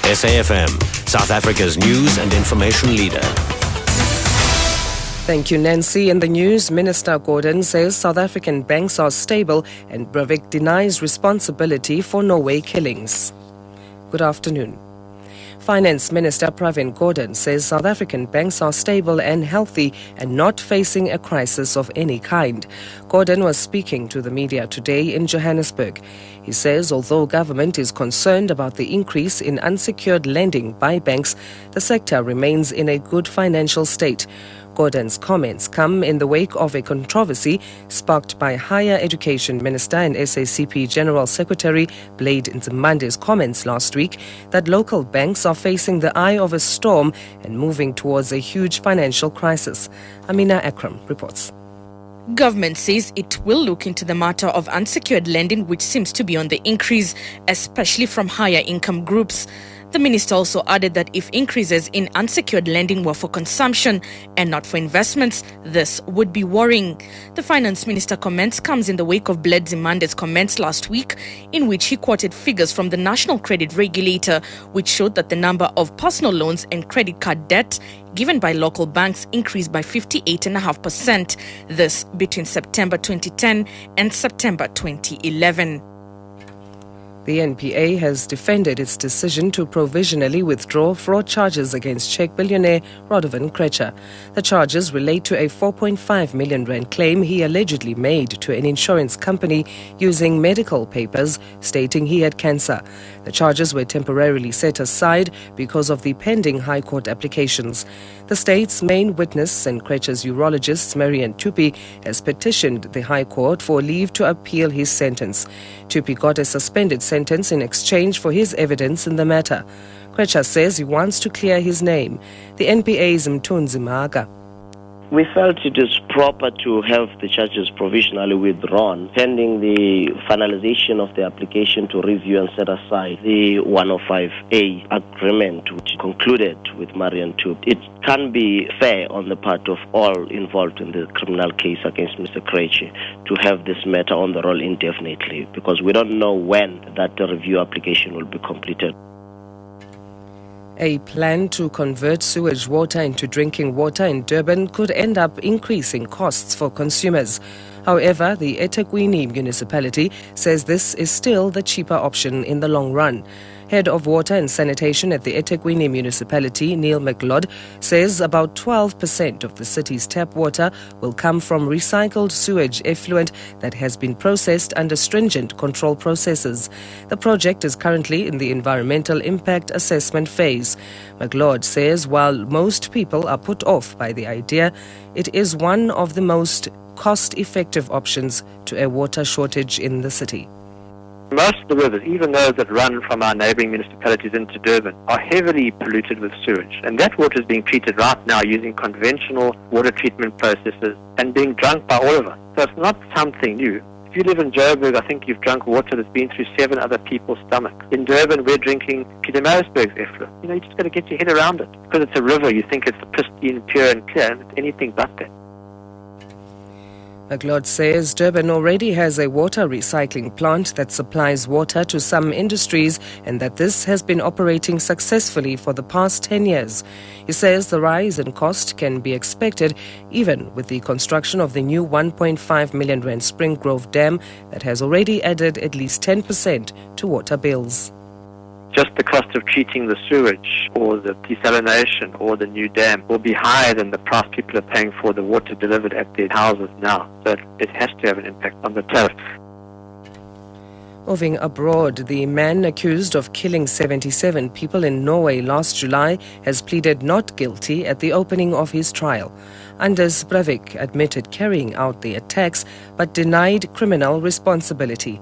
SAfm, South Africa's news and information leader. Thank you, Nancy. In the news, Minister Gordhan says South African banks are stable and Breivik denies responsibility for Norway killings. Good afternoon. Finance Minister Pravin Gordhan says South African banks are stable and healthy and not facing a crisis of any kind. Gordhan was speaking to the media today in Johannesburg. He says although government is concerned about the increase in unsecured lending by banks, the sector remains in a good financial state. Gordhan's comments come in the wake of a controversy sparked by Higher Education Minister and SACP General Secretary Blade Nzimande's comments last week that local banks are facing the eye of a storm and moving towards a huge financial crisis. Amina Akram reports. Government says it will look into the matter of unsecured lending, which seems to be on the increase, especially from higher income groups. The minister also added that if increases in unsecured lending were for consumption and not for investments, this would be worrying. The finance minister comments comes in the wake of Blade Nzimande's comments last week, in which he quoted figures from the National Credit Regulator, which showed that the number of personal loans and credit card debt given by local banks increased by 58.5%, this between September 2010 and September 2011. The NPA has defended its decision to provisionally withdraw fraud charges against Czech billionaire Radovan Krejcir. The charges relate to a 4.5 million rand claim he allegedly made to an insurance company using medical papers stating he had cancer. The charges were temporarily set aside because of the pending High Court applications. The state's main witness and Krejcir's urologist, Marian Tupi, has petitioned the High Court for leave to appeal his sentence. Tupi got a suspended sentence in exchange for his evidence in the matter. Krejcir says he wants to clear his name. The NPA's Mthunzi Maga. We felt it is proper to have the charges provisionally withdrawn, pending the finalization of the application to review and set aside the 105A agreement which concluded with Marian Tube. It can be fair on the part of all involved in the criminal case against Mr. Krejcir to have this matter on the roll indefinitely, because we don't know when that review application will be completed. A plan to convert sewage water into drinking water in Durban could end up increasing costs for consumers. However, the eThekwini municipality says this is still the cheaper option in the long run. Head of Water and Sanitation at the eThekwini municipality, Neil McLeod, says about 12% of the city's tap water will come from recycled sewage effluent that has been processed under stringent control processes. The project is currently in the environmental impact assessment phase. McLeod says while most people are put off by the idea, it is one of the most cost-effective options to a water shortage in the city. Most of the rivers, even those that run from our neighbouring municipalities into Durban, are heavily polluted with sewage. And that water is being treated right now using conventional water treatment processes and being drunk by all of us. So it's not something new. If you live in Joburg, I think you've drunk water that's been through 7 other people's stomachs. In Durban, we're drinking Pietermaritzburg's effluent. You just got to get your head around it. Because it's a river, you think it's pristine, pure and clear, and it's anything but that. McLeod says Durban already has a water recycling plant that supplies water to some industries and that this has been operating successfully for the past 10 years. He says the rise in cost can be expected even with the construction of the new 1.5 million rand Spring Grove Dam that has already added at least 10% to water bills. Just the cost of treating the sewage or the desalination or the new dam will be higher than the price people are paying for the water delivered at their houses now. So it has to have an impact on the tariff. Moving abroad, the man accused of killing 77 people in Norway last July has pleaded not guilty at the opening of his trial. Anders Breivik admitted carrying out the attacks but denied criminal responsibility.